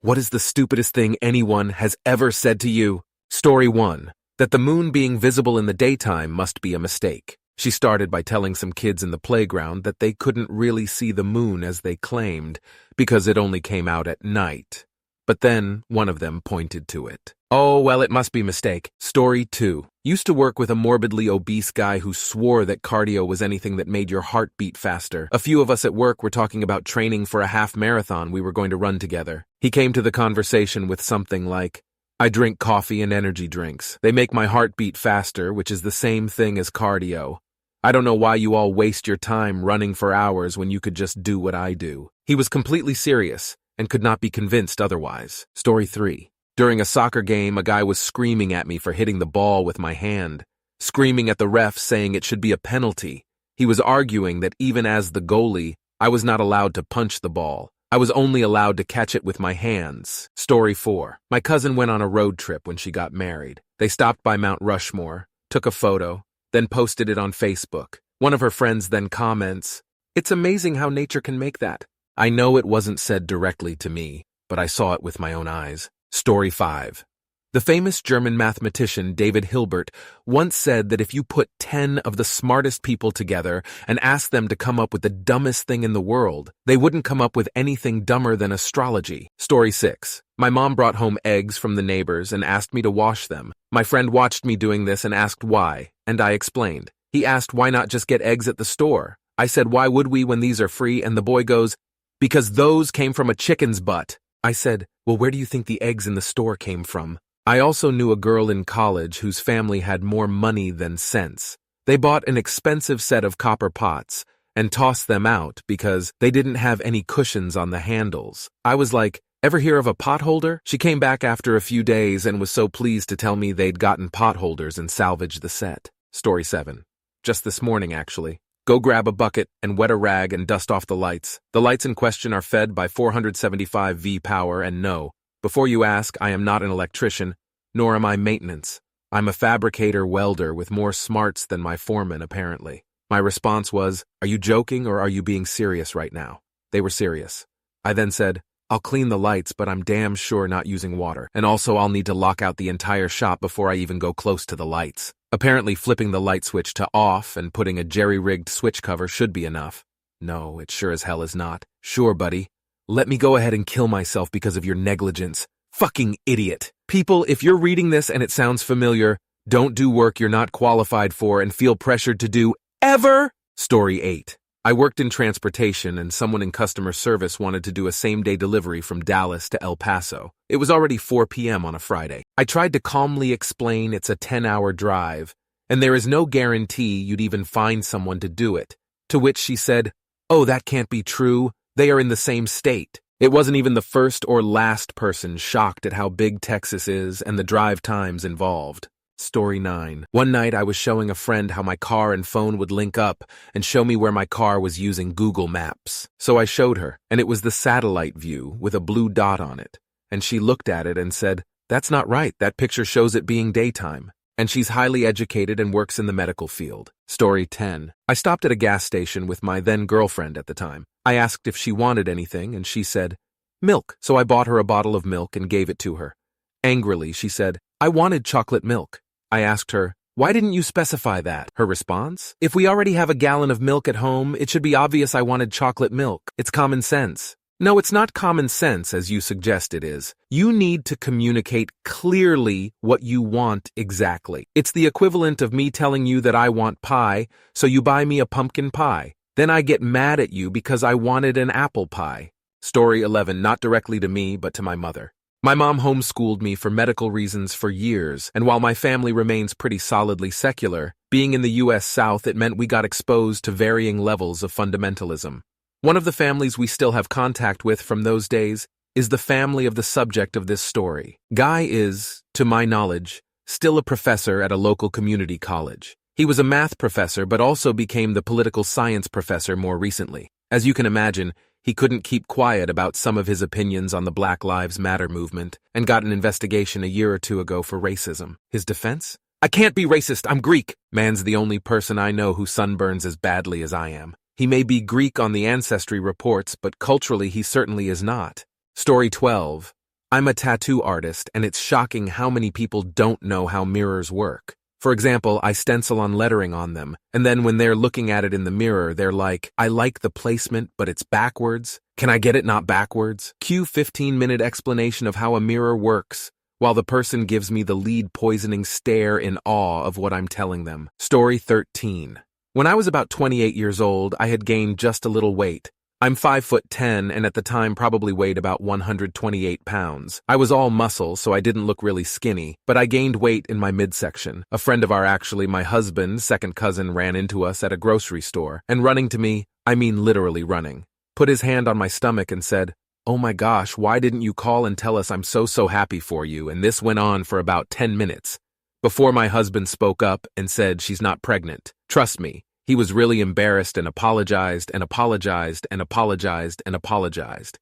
What is the stupidest thing anyone has ever said to you? Story 1. That the moon being visible in the daytime must be a mistake. She started by telling some kids in the playground that they couldn't really see the moon as they claimed, because it only came out at night. But then one of them pointed to it. Oh, well, it must be a mistake. Story 2. Used to work with a morbidly obese guy who swore that cardio was anything that made your heart beat faster. A few of us at work were talking about training for a half marathon we were going to run together. He came to the conversation with something like, I drink coffee and energy drinks. They make my heart beat faster, which is the same thing as cardio. I don't know why you all waste your time running for hours when you could just do what I do. He was completely serious and could not be convinced otherwise. Story 3. During a soccer game, a guy was screaming at me for hitting the ball with my hand, screaming at the ref saying it should be a penalty. He was arguing that even as the goalie, I was not allowed to punch the ball. I was only allowed to catch it with my hands. Story 4. My cousin went on a road trip when she got married. They stopped by Mount Rushmore, took a photo, then posted it on Facebook. One of her friends then comments, "It's amazing how nature can make that." I know it wasn't said directly to me, but I saw it with my own eyes. Story 5. The famous German mathematician David Hilbert once said that if you put 10 of the smartest people together and asked them to come up with the dumbest thing in the world, they wouldn't come up with anything dumber than astrology. Story 6. My mom brought home eggs from the neighbors and asked me to wash them. My friend watched me doing this and asked why, and I explained. He asked why not just get eggs at the store. I said, why would we when these are free? And the boy goes, because those came from a chicken's butt. I said, well, where do you think the eggs in the store came from? I also knew a girl in college whose family had more money than sense. They bought an expensive set of copper pots and tossed them out because they didn't have any cushions on the handles. I was like, ever hear of a pot holder? She came back after a few days and was so pleased to tell me they'd gotten pot holders and salvaged the set. Story 7. Just this morning, actually. Go grab a bucket and wet a rag and dust off the lights. The lights in question are fed by 475 V power, and no, before you ask, I am not an electrician, nor am I maintenance. I'm a fabricator welder with more smarts than my foreman, apparently. My response was, are you joking or are you being serious right now? They were serious. I then said, I'll clean the lights, but I'm damn sure not using water, and also I'll need to lock out the entire shop before I even go close to the lights. Apparently flipping the light switch to off and putting a jerry-rigged switch cover should be enough. No, it sure as hell is not. Sure, buddy. Let me go ahead and kill myself because of your negligence. Fucking idiot. People, if you're reading this and it sounds familiar, don't do work you're not qualified for and feel pressured to do ever. Story 8. I worked in transportation and someone in customer service wanted to do a same-day delivery from Dallas to El Paso. It was already 4 p.m. on a Friday. I tried to calmly explain it's a 10-hour drive, and there is no guarantee you'd even find someone to do it. To which she said, oh, that can't be true. They are in the same state. It wasn't even the first or last person shocked at how big Texas is and the drive times involved. Story 9. One night I was showing a friend how my car and phone would link up and show me where my car was using Google Maps. So I showed her, and it was the satellite view with a blue dot on it. And she looked at it and said, that's not right, that picture shows it being daytime. And she's highly educated and works in the medical field. Story 10. I stopped at a gas station with my then-girlfriend at the time. I asked if she wanted anything, and she said, milk. So I bought her a bottle of milk and gave it to her. Angrily, she said, I wanted chocolate milk. I asked her, why didn't you specify that? Her response? If we already have a gallon of milk at home, it should be obvious I wanted chocolate milk. It's common sense. No, it's not common sense as you suggest it is. You need to communicate clearly what you want exactly. It's the equivalent of me telling you that I want pie, so you buy me a pumpkin pie. Then I get mad at you because I wanted an apple pie. Story 11, not directly to me, but to my mother. My mom homeschooled me for medical reasons for years, and while my family remains pretty solidly secular, being in the U.S. South, it meant we got exposed to varying levels of fundamentalism. One of the families we still have contact with from those days is the family of the subject of this story. Guy is, to my knowledge, still a professor at a local community college. He was a math professor but also became the political science professor more recently. As you can imagine, he couldn't keep quiet about some of his opinions on the Black Lives Matter movement and got an investigation a year or two ago for racism. His defense? I can't be racist, I'm Greek. Man's the only person I know who sunburns as badly as I am. He may be Greek on the ancestry reports, but culturally he certainly is not. Story 12. I'm a tattoo artist, and it's shocking how many people don't know how mirrors work. For example, I stencil on lettering on them, and then when they're looking at it in the mirror, they're like, I like the placement, but it's backwards. Can I get it not backwards? Cue 15-minute explanation of how a mirror works, while the person gives me the lead-poisoning stare in awe of what I'm telling them. Story 13. When I was about 28 years old, I had gained just a little weight. I'm 5'10" and at the time probably weighed about 128 pounds. I was all muscle, so I didn't look really skinny, but I gained weight in my midsection. A friend of my husband's second cousin ran into us at a grocery store, and running to me, I mean literally running, put his hand on my stomach and said, "Oh my gosh, why didn't you call and tell us I'm so happy for you?" And this went on for about 10 minutes, before my husband spoke up and said she's not pregnant. Trust me. He was really embarrassed and apologized and apologized and apologized and apologized.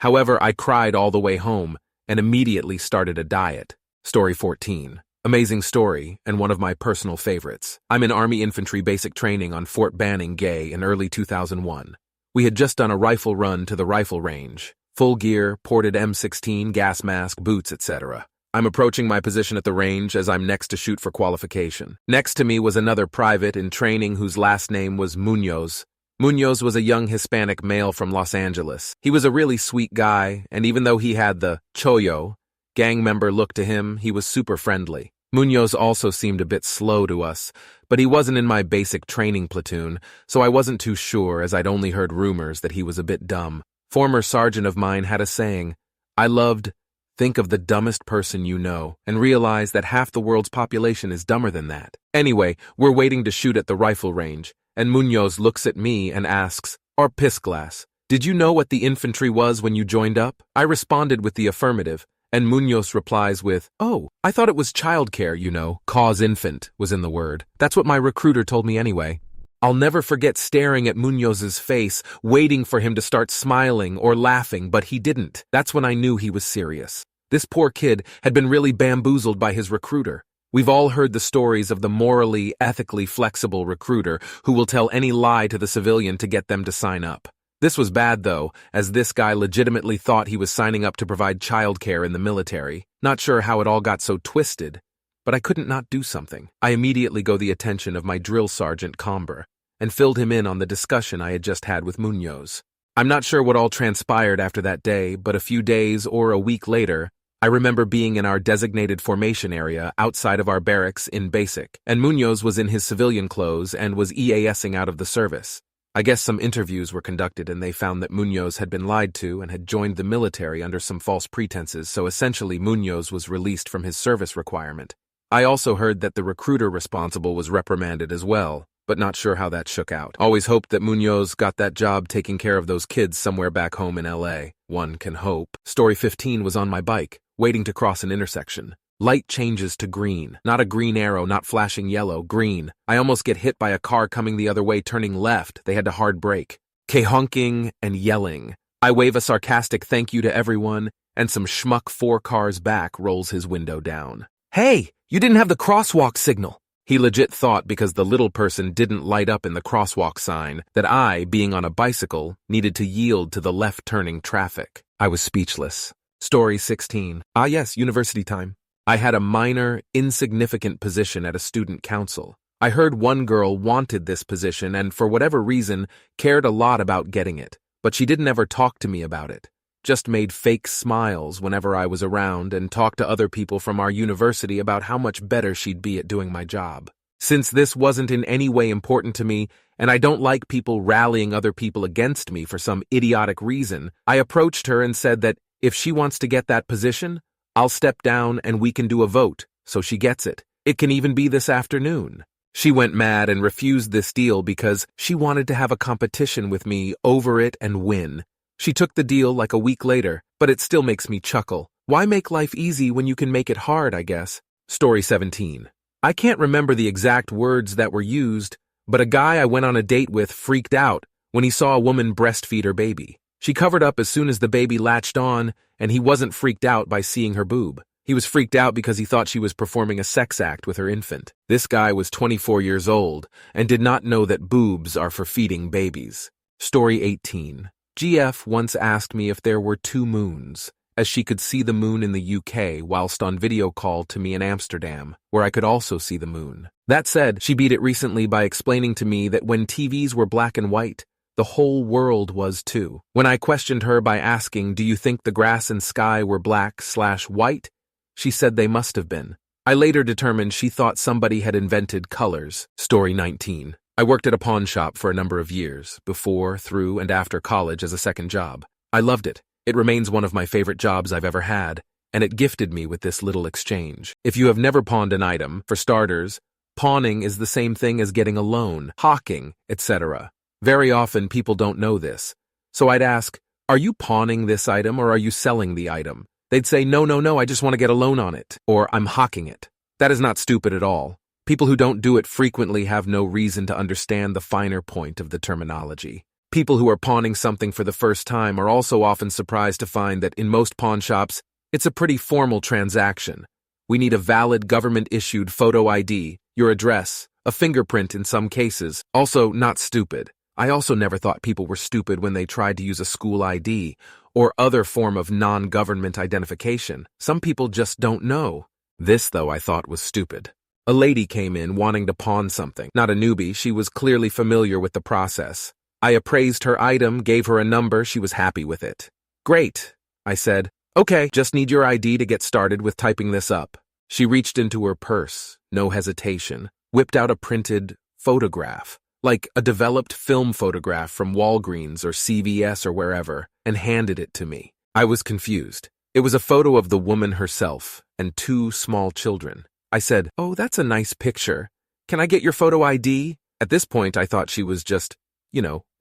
However, I cried all the way home and immediately started a diet. Story 14. Amazing story and one of my personal favorites. I'm in Army Infantry basic training on Fort Banning, Gay, in early 2001. We had just done a rifle run to the rifle range. Full gear, ported M16, gas mask, boots, etc. I'm approaching my position at the range as I'm next to shoot for qualification. Next to me was another private in training whose last name was Munoz. Munoz was a young Hispanic male from Los Angeles. He was a really sweet guy, and even though he had the chollo gang member look to him, he was super friendly. Munoz also seemed a bit slow to us, but he wasn't in my basic training platoon, so I wasn't too sure as I'd only heard rumors that he was a bit dumb. Former sergeant of mine had a saying, I loved, think of the dumbest person you know, and realize that half the world's population is dumber than that. Anyway, we're waiting to shoot at the rifle range, and Munoz looks at me and asks, "Our piss glass, did you know what the infantry was when you joined up?" I responded with the affirmative, and Munoz replies with, "Oh, I thought it was childcare, you know, cause infant was in the word. That's what my recruiter told me anyway." I'll never forget staring at Munoz's face, waiting for him to start smiling or laughing, but he didn't. That's when I knew he was serious. This poor kid had been really bamboozled by his recruiter. We've all heard the stories of the morally, ethically flexible recruiter who will tell any lie to the civilian to get them to sign up. This was bad, though, as this guy legitimately thought he was signing up to provide childcare in the military. Not sure how it all got so twisted, but I couldn't not do something. I immediately got the attention of my drill sergeant, Comber, and filled him in on the discussion I had just had with Munoz. I'm not sure what all transpired after that day, but a few days or a week later, I remember being in our designated formation area outside of our barracks in basic, and Munoz was in his civilian clothes and was EASing out of the service. I guess some interviews were conducted and they found that Munoz had been lied to and had joined the military under some false pretenses, so essentially Munoz was released from his service requirement. I also heard that the recruiter responsible was reprimanded as well, but not sure how that shook out. Always hoped that Munoz got that job taking care of those kids somewhere back home in LA. One can hope. Story 15 was on my bike, waiting to cross an intersection. Light changes to green. Not a green arrow, not flashing yellow, green. I almost get hit by a car coming the other way turning left. They had to hard brake. Honking and yelling. I wave a sarcastic thank you to everyone, and some schmuck 4 cars back rolls his window down. "Hey, you didn't have the crosswalk signal." He legit thought because the little person didn't light up in the crosswalk sign that I, being on a bicycle, needed to yield to the left-turning traffic. I was speechless. Story 16. Yes, university time. I had a minor, insignificant position at a student council. I heard one girl wanted this position and, for whatever reason, cared a lot about getting it, but she didn't ever talk to me about it. Just made fake smiles whenever I was around and talked to other people from our university about how much better she'd be at doing my job. Since this wasn't in any way important to me, and I don't like people rallying other people against me for some idiotic reason, I approached her and said that if she wants to get that position, I'll step down and we can do a vote, so she gets it. It can even be this afternoon. She went mad and refused this deal because she wanted to have a competition with me over it and win. She took the deal like a week later, but it still makes me chuckle. Why make life easy when you can make it hard, I guess? Story 17. I can't remember the exact words that were used, but a guy I went on a date with freaked out when he saw a woman breastfeed her baby. She covered up as soon as the baby latched on, and he wasn't freaked out by seeing her boob. He was freaked out because he thought she was performing a sex act with her infant. This guy was 24 years old and did not know that boobs are for feeding babies. Story 18. GF once asked me if there were 2 moons, as she could see the moon in the UK whilst on video call to me in Amsterdam, where I could also see the moon. That said, she beat it recently by explaining to me that when TVs were black and white, the whole world was too. When I questioned her by asking, "Do you think the grass and sky were black/white?" she said they must have been. I later determined she thought somebody had invented colors. Story 19. I worked at a pawn shop for a number of years, before, through, and after college as a second job. I loved it. It remains one of my favorite jobs I've ever had, and it gifted me with this little exchange. If you have never pawned an item, for starters, pawning is the same thing as getting a loan, hawking, etc. Very often people don't know this. So I'd ask, "Are you pawning this item or are you selling the item?" They'd say, No, I just want to get a loan on it," or "I'm hawking it." That is not stupid at all. People who don't do it frequently have no reason to understand the finer point of the terminology. People who are pawning something for the first time are also often surprised to find that in most pawn shops, it's a pretty formal transaction. We need a valid government-issued photo ID, your address, a fingerprint in some cases. Also, not stupid. I also never thought people were stupid when they tried to use a school ID or other form of non-government identification. Some people just don't know. This, though, I thought was stupid. A lady came in wanting to pawn something. Not a newbie, she was clearly familiar with the process. I appraised her item, gave her a number, she was happy with it. "Great," I said. "Okay, just need your ID to get started with typing this up." She reached into her purse, no hesitation, whipped out a printed photograph, like a developed film photograph from Walgreens or CVS or wherever, and handed it to me. I was confused. It was a photo of the woman herself and two small children. I said, "Oh, that's a nice picture. Can I get your photo ID?" At this point, I thought she was just,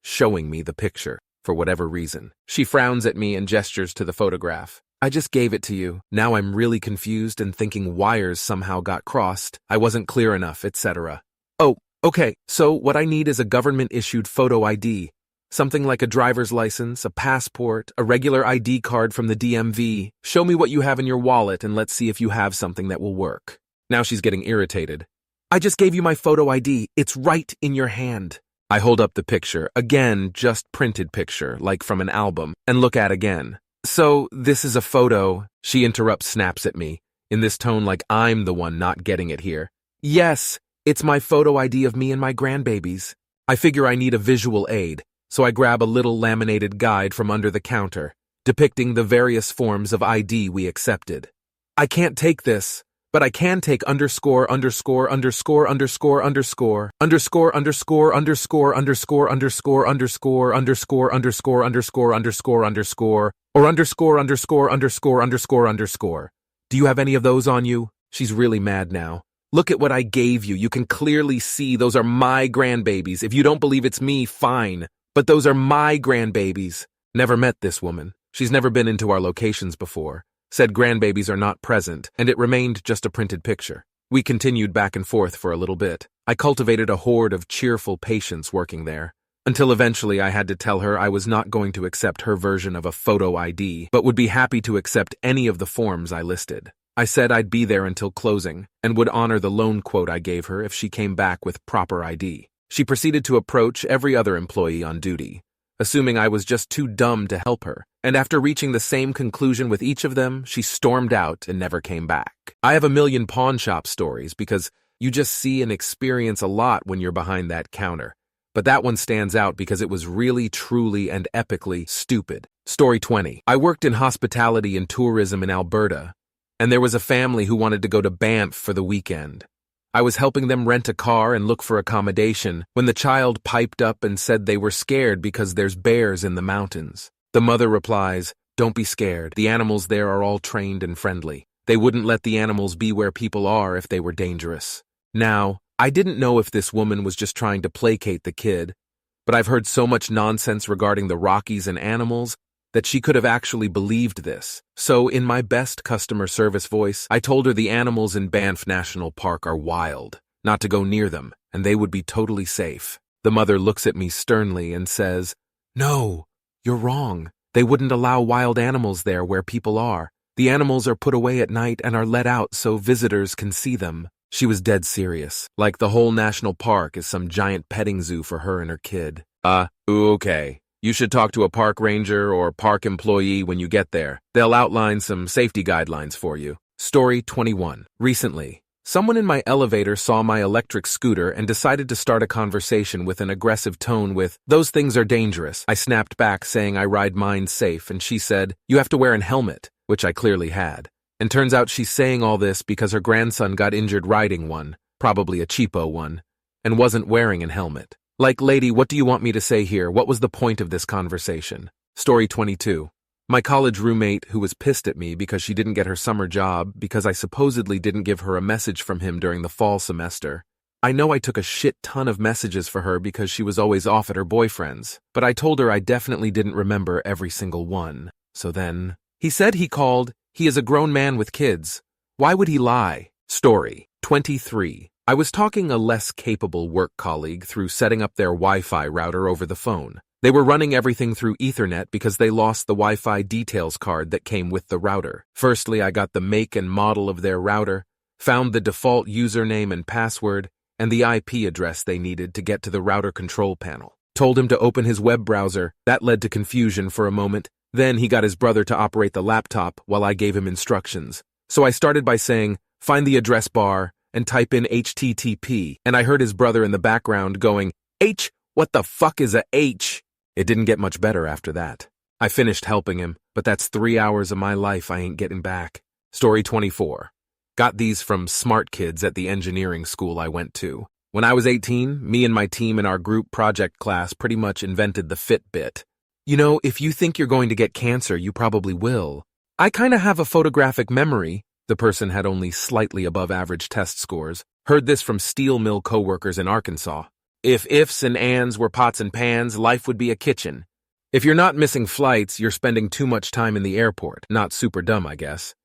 showing me the picture, for whatever reason. She frowns at me and gestures to the photograph. "I just gave it to you. Now I'm really confused and thinking wires somehow got crossed. I wasn't clear enough, etc. Oh, okay, so what I need is a government-issued photo ID. Something like a driver's license, a passport, a regular ID card from the DMV. Show me what you have in your wallet and let's see if you have something that will work." Now she's getting irritated. "I just gave you my photo ID. It's right in your hand." I hold up the picture, again, just printed picture, like from an album, and look at again. "So, this is a photo," she interrupts, snaps at me, in this tone like I'm the one not getting it here. "Yes, it's my photo ID of me and my grandbabies." I figure I need a visual aid, so I grab a little laminated guide from under the counter, depicting the various forms of ID we accepted. "I can't take this, but I can take underscore underscore underscore underscore underscore underscore underscore underscore underscore underscore underscore underscore underscore underscore underscore underscore or underscore underscore underscore underscore underscore. Do you have any of those on you?" She's really mad now. "Look at what I gave you. You can clearly see those are my grandbabies. If you don't believe it's me, fine. But those are my grandbabies." Never met this woman. She's never been into our locations before. Said grandbabies are not present, and it remained just a printed picture. We continued back and forth for a little bit. I cultivated a horde of cheerful patients working there, until eventually I had to tell her I was not going to accept her version of a photo ID, but would be happy to accept any of the forms I listed. I said I'd be there until closing, and would honor the loan quote I gave her if she came back with proper ID. She proceeded to approach every other employee on duty, assuming I was just too dumb to help her, and after reaching the same conclusion with each of them, she stormed out and never came back. I have a million pawn shop stories because you just see and experience a lot when you're behind that counter, but that one stands out because it was really, truly, and epically stupid. Story 20. I worked in hospitality and tourism in Alberta, and there was a family who wanted to go to Banff for the weekend. I was helping them rent a car and look for accommodation when the child piped up and said they were scared because there's bears in the mountains. The mother replies, "Don't be scared. The animals there are all trained and friendly. They wouldn't let the animals be where people are if they were dangerous." Now, I didn't know if this woman was just trying to placate the kid, but I've heard so much nonsense regarding the Rockies and animals that she could have actually believed this. So, in my best customer service voice, I told her the animals in Banff National Park are wild, not to go near them, and they would be totally safe. The mother looks at me sternly and says, "No, you're wrong. They wouldn't allow wild animals there where people are. The animals are put away at night and are let out so visitors can see them." She was dead serious, like the whole national park is some giant petting zoo for her and her kid. Okay. You should talk to a park ranger or park employee when you get there. They'll outline some safety guidelines for you. Story 21. Recently, someone in my elevator saw my electric scooter and decided to start a conversation with an aggressive tone with, "Those things are dangerous." I snapped back saying I ride mine safe, and she said, "You have to wear an helmet," which I clearly had. And turns out she's saying all this because her grandson got injured riding one, probably a cheapo one, and wasn't wearing an helmet. Like, lady, what do you want me to say here? What was the point of this conversation? Story 22. My college roommate, who was pissed at me because she didn't get her summer job because I supposedly didn't give her a message from him during the fall semester. I know I took a shit ton of messages for her because she was always off at her boyfriend's, but I told her I definitely didn't remember every single one. So then, he said he called. He is a grown man with kids. Why would he lie? Story 23. I was talking a less capable work colleague through setting up their Wi-Fi router over the phone. They were running everything through Ethernet because they lost the Wi-Fi details card that came with the router. Firstly, I got the make and model of their router, found the default username and password, and the IP address they needed to get to the router control panel. Told him to open his web browser. That led to confusion for a moment. Then he got his brother to operate the laptop while I gave him instructions. So I started by saying, "Find the address bar and type in HTTP, and I heard his brother in the background going, "H? What the fuck is a H?" It didn't get much better after that. I finished helping him, but that's 3 hours of my life I ain't getting back. Story 24. Got these from smart kids at the engineering school I went to. When I was 18, me and my team in our group project class pretty much invented the Fitbit. You know, if you think you're going to get cancer, you probably will. I kinda have a photographic memory. The person had only slightly above average test scores. Heard this from steel mill coworkers in Arkansas. If ifs and ands were pots and pans, life would be a kitchen. If you're not missing flights, you're spending too much time in the airport. Not super dumb, I guess.